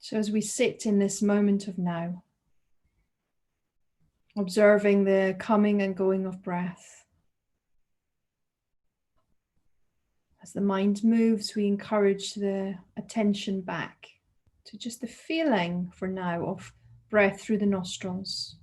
So as we sit in this moment of now, observing the coming and going of breath, as the mind moves, we encourage the attention back to just the feeling for now of breath through the nostrils.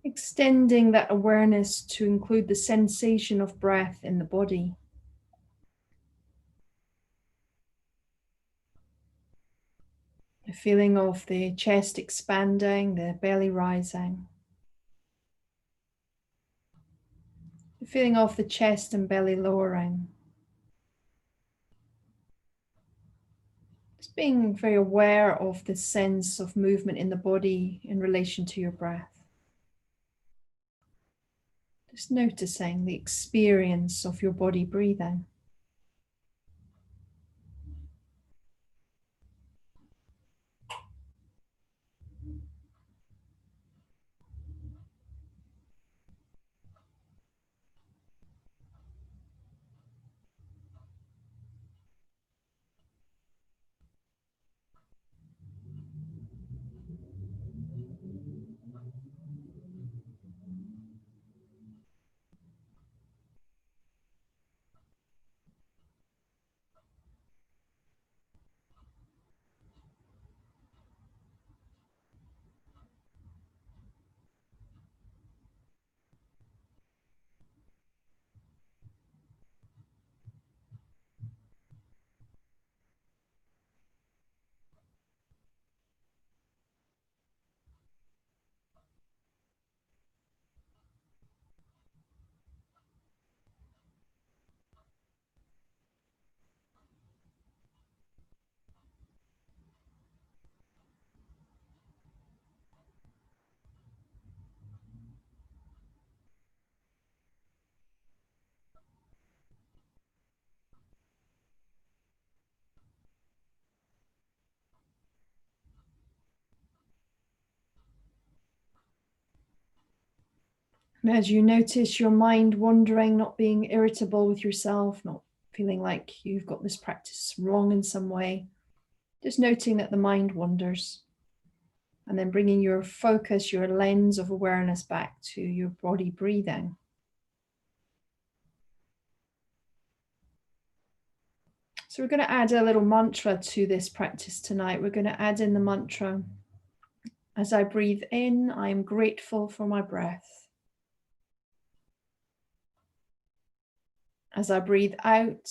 Extending that awareness to include the sensation of breath in the body. The feeling of the chest expanding, the belly rising. The feeling of the chest and belly lowering. Just being very aware of the sense of movement in the body in relation to your breath. Just noticing the experience of your body breathing. And as you notice your mind wandering, not being irritable with yourself, not feeling like you've got this practice wrong in some way, just noting that the mind wanders, and then bringing your focus, your lens of awareness back to your body breathing. So we're going to add a little mantra to this practice tonight. We're going to add in the mantra, as I breathe in, I am grateful for my breath. As I breathe out,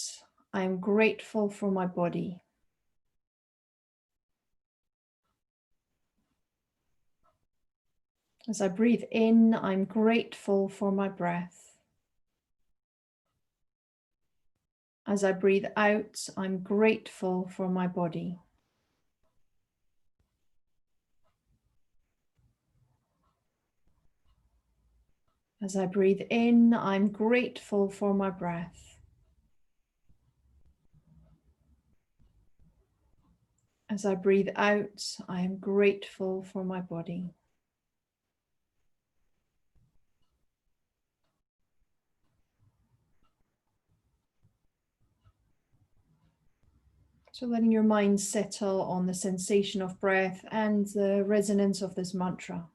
I am grateful for my body. As I breathe in, I'm grateful for my breath. As I breathe out, I'm grateful for my body. As I breathe in, I'm grateful for my breath. As I breathe out, I am grateful for my body. So letting your mind settle on the sensation of breath and the resonance of this mantra.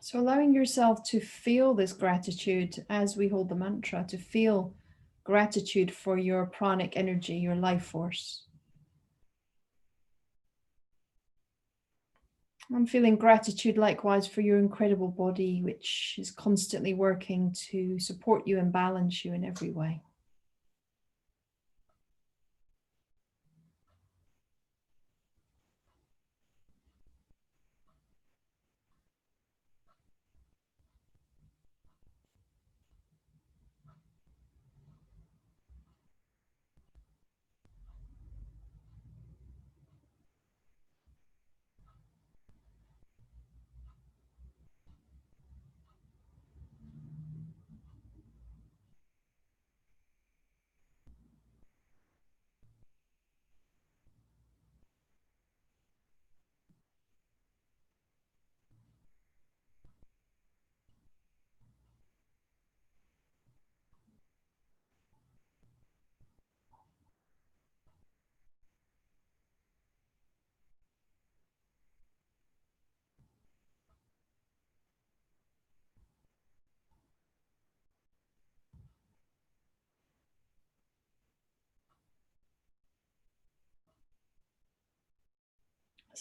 So allowing yourself to feel this gratitude as we hold the mantra, to feel gratitude for your pranic energy, your life force. I'm feeling gratitude likewise for your incredible body, which is constantly working to support you and balance you in every way.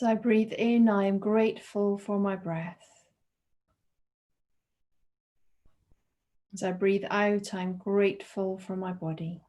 As I breathe in, I am grateful for my breath. As I breathe out, I'm grateful for my body.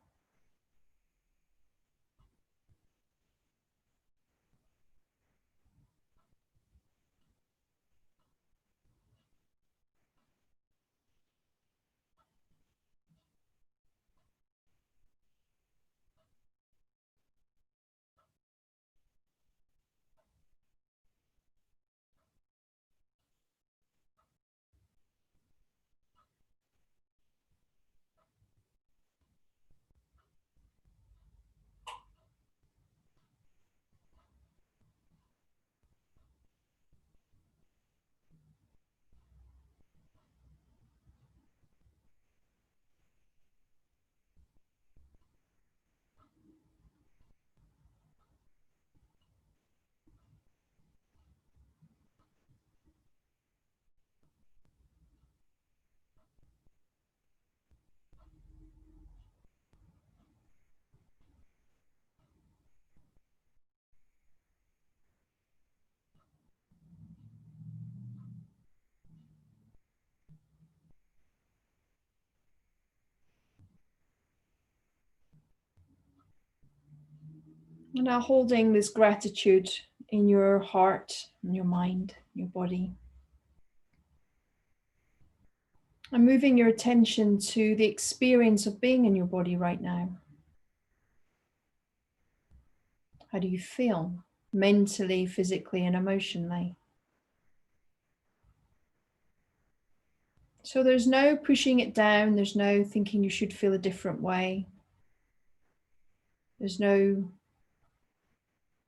And now holding this gratitude in your heart, in your mind, your body. And moving your attention to the experience of being in your body right now. How do you feel mentally, physically, and emotionally? So there's no pushing it down. There's no thinking you should feel a different way. There's no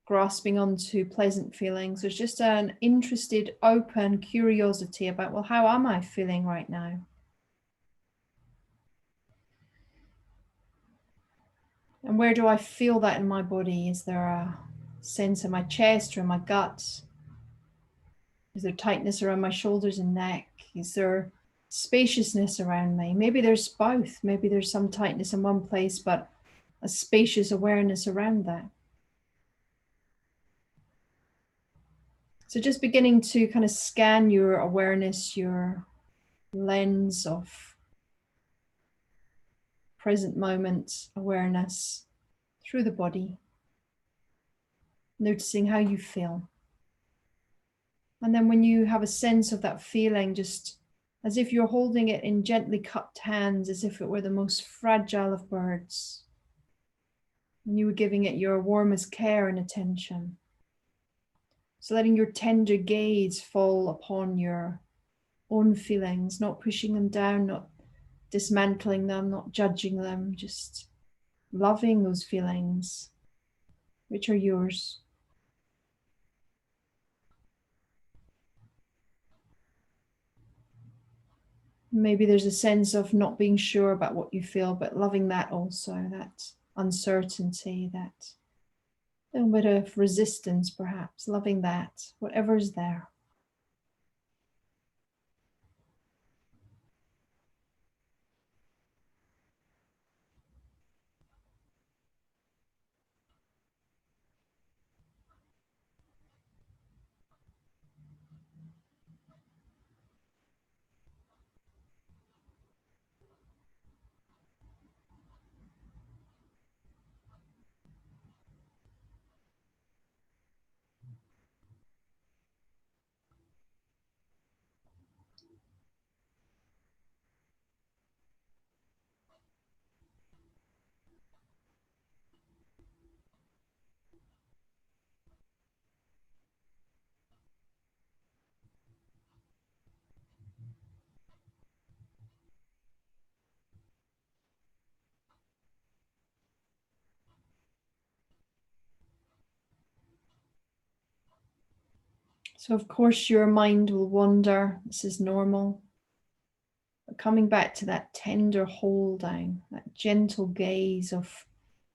grasping onto pleasant feelings. There's just an interested, open curiosity about, well, how am I feeling right now? And where do I feel that in my body? Is there a sense in my chest or in my gut? Is there tightness around my shoulders and neck? Is there spaciousness around me? Maybe there's both. Maybe there's some tightness in one place, but a spacious awareness around that. So just beginning to kind of scan your awareness, your lens of present moment awareness through the body, noticing how you feel. And then when you have a sense of that feeling, just as if you're holding it in gently cupped hands, as if it were the most fragile of birds, and you were giving it your warmest care and attention. So letting your tender gaze fall upon your own feelings, not pushing them down, not dismantling them, not judging them, just loving those feelings, which are yours. Maybe there's a sense of not being sure about what you feel, but loving that also, that uncertainty, that little bit of resistance, perhaps, loving that, whatever's there. So, of course, your mind will wander. This is normal. But coming back to that tender hold down, that gentle gaze of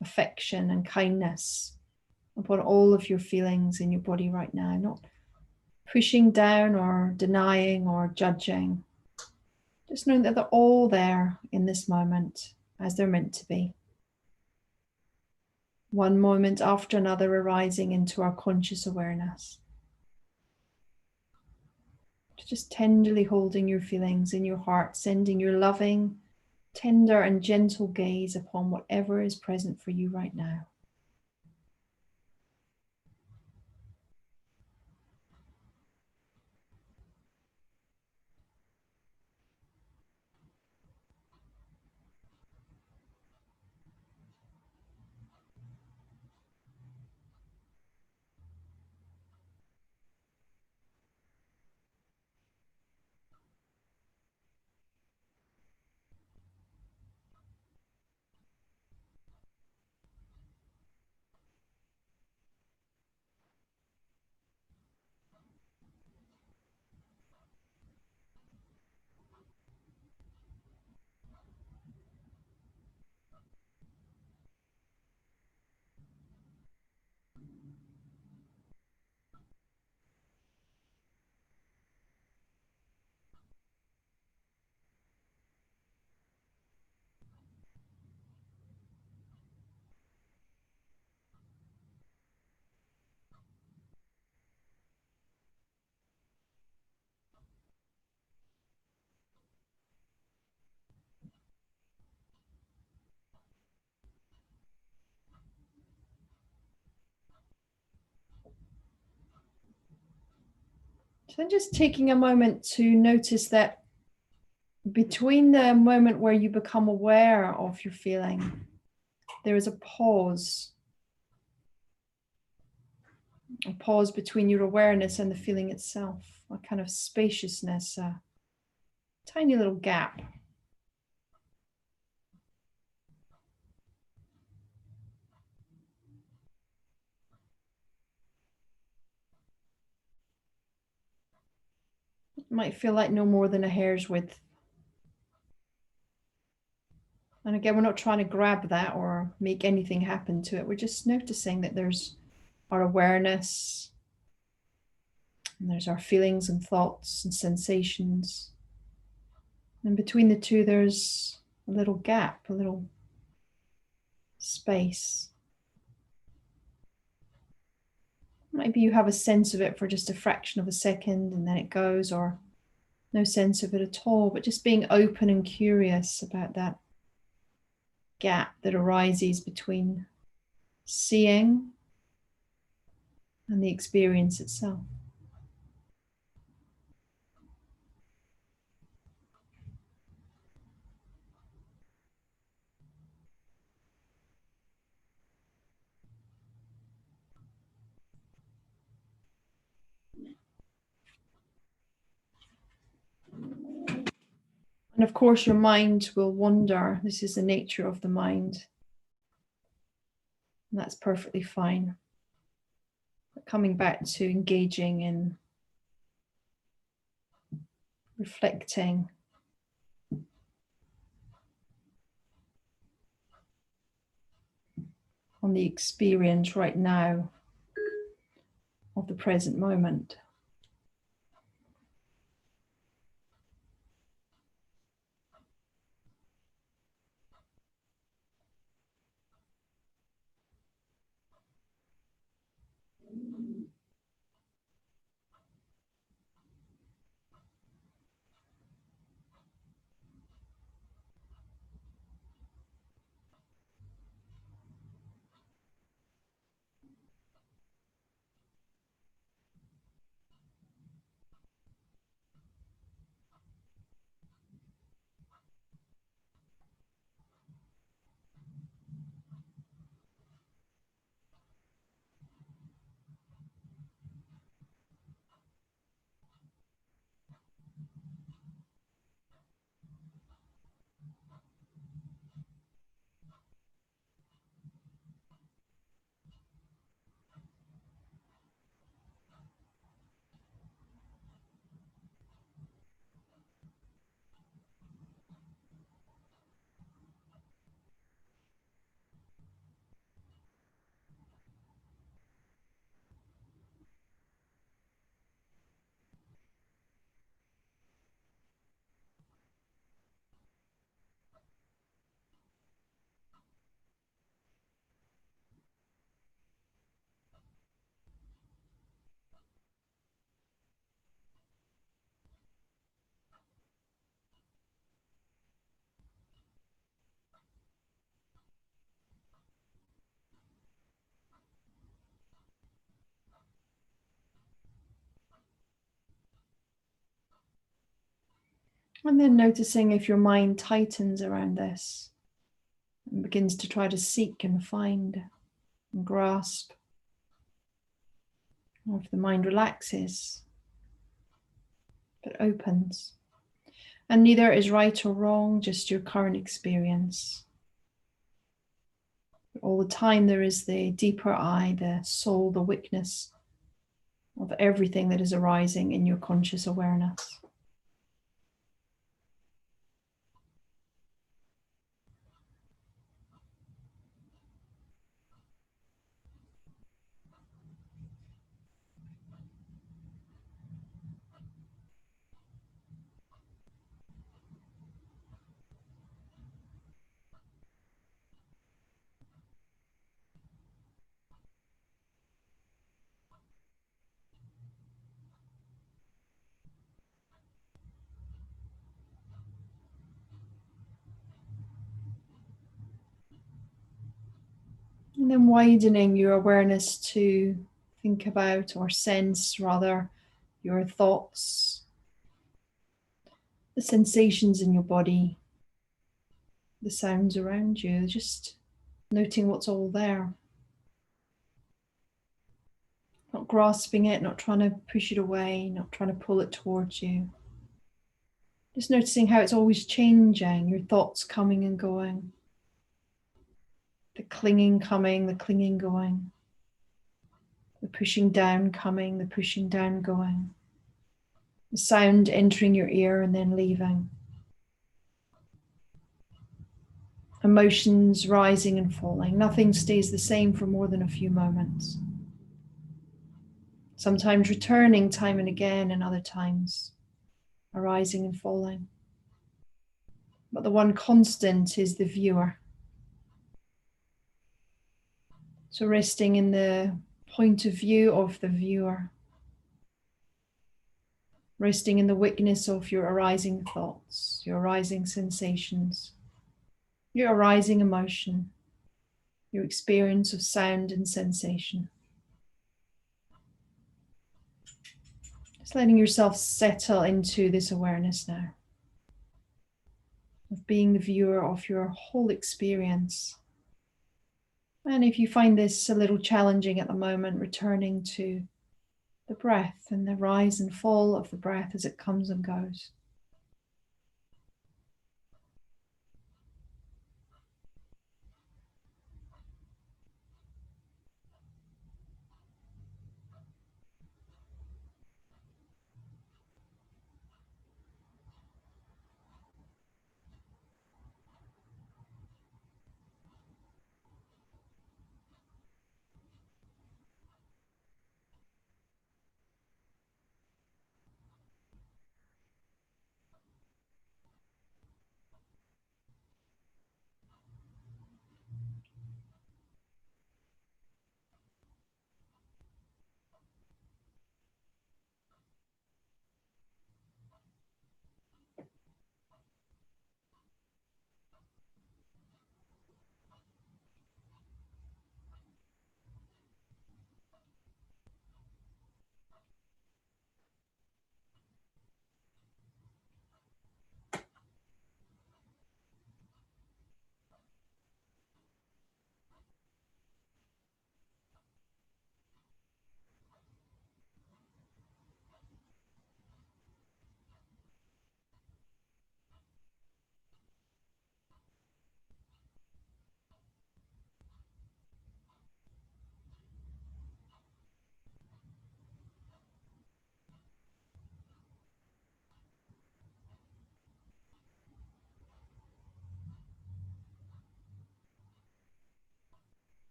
affection and kindness upon all of your feelings in your body right now, not pushing down or denying or judging. Just knowing that they're all there in this moment as they're meant to be. One moment after another arising into our conscious awareness. Just tenderly holding your feelings in your heart, sending your loving, tender and gentle gaze upon whatever is present for you right now. So just taking a moment to notice that between the moment where you become aware of your feeling, there is a pause. A pause between your awareness and the feeling itself, a kind of spaciousness, a tiny little gap. It might feel like no more than a hair's width. And again, we're not trying to grab that or make anything happen to it. We're just noticing that there's our awareness, and there's our feelings and thoughts and sensations. And between the two, there's a little gap, a little space. Maybe you have a sense of it for just a fraction of a second and then it goes, or no sense of it at all, but just being open and curious about that gap that arises between seeing and the experience itself. And of course, your mind will wander. This is the nature of the mind. And that's perfectly fine. But coming back to engaging in reflecting on the experience right now of the present moment. And then noticing if your mind tightens around this and begins to try to seek and find and grasp, or if the mind relaxes but opens. And neither is right or wrong, just your current experience. But all the time there is the deeper I, the soul, the witness of everything that is arising in your conscious awareness. And then widening your awareness to think about, or sense rather, your thoughts, the sensations in your body, the sounds around you, just noting what's all there. Not grasping it, not trying to push it away, not trying to pull it towards you. Just noticing how it's always changing, your thoughts coming and going. The clinging coming, the clinging going. The pushing down coming, the pushing down going. The sound entering your ear and then leaving. Emotions rising and falling. Nothing stays the same for more than a few moments. Sometimes returning time and again, and other times arising and falling. But the one constant is the viewer. So resting in the point of view of the viewer. Resting in the witness of your arising thoughts, your arising sensations, your arising emotion, your experience of sound and sensation. Just letting yourself settle into this awareness now of being the viewer of your whole experience. And if you find this a little challenging at the moment, returning to the breath and the rise and fall of the breath as it comes and goes.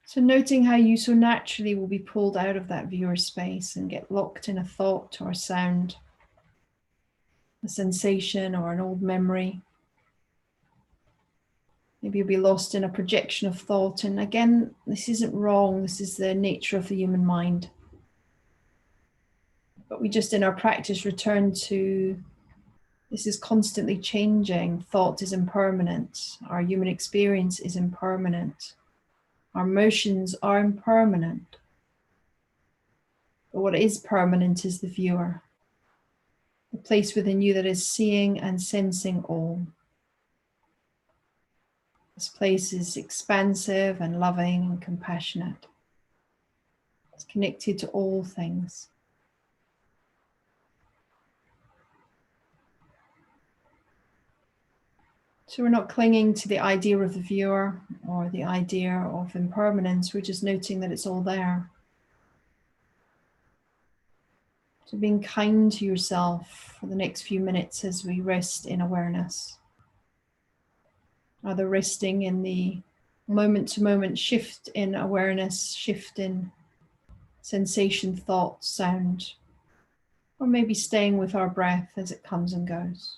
So noting how you so naturally will be pulled out of that viewer space and get locked in a thought or a sound, a sensation or an old memory. Maybe you'll be lost in a projection of thought. And again, this isn't wrong. This is the nature of the human mind. But we just in our practice return to this is constantly changing. Thought is impermanent. Our human experience is impermanent. Our emotions are impermanent. But what is permanent is the viewer, the place within you that is seeing and sensing all. This place is expansive and loving and compassionate. It's connected to all things. So we're not clinging to the idea of the viewer or the idea of impermanence. We're just noting that it's all there. So being kind to yourself for the next few minutes as we rest in awareness. Either resting in the moment to moment shift in awareness, shift in sensation, thought, sound, or maybe staying with our breath as it comes and goes.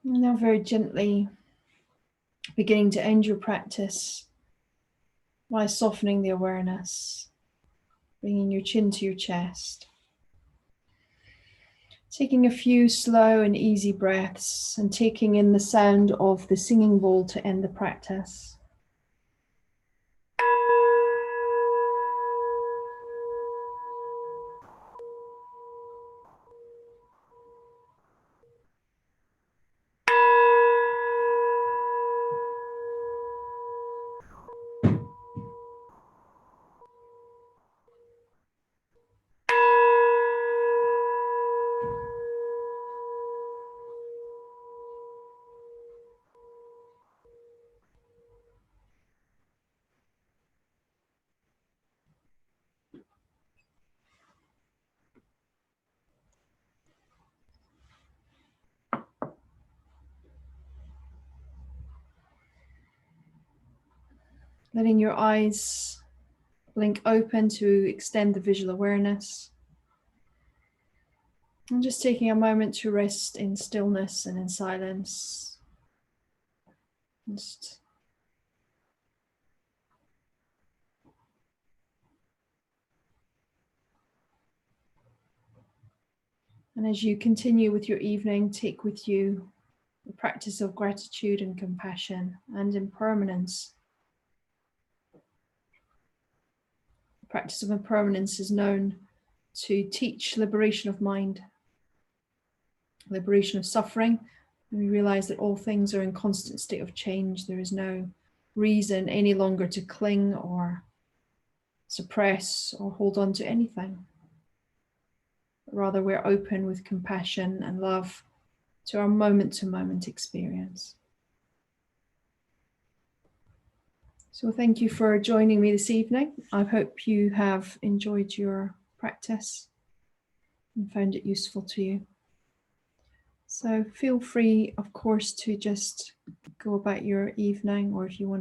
And now very gently beginning to end your practice by softening the awareness, bringing your chin to your chest. Taking a few slow and easy breaths and taking in the sound of the singing bowl to end the practice. Letting your eyes blink open to extend the visual awareness. And just taking a moment to rest in stillness and in silence. Just and as you continue with your evening, take with you the practice of gratitude and compassion and impermanence. The practice of impermanence is known to teach liberation of mind, liberation of suffering. And we realize that all things are in constant state of change. There is no reason any longer to cling or suppress or hold on to anything. Rather, we're open with compassion and love to our moment-to-moment experience. So thank you for joining me this evening. I hope you have enjoyed your practice and found it useful to you. So feel free, of course, to just go about your evening, or if you want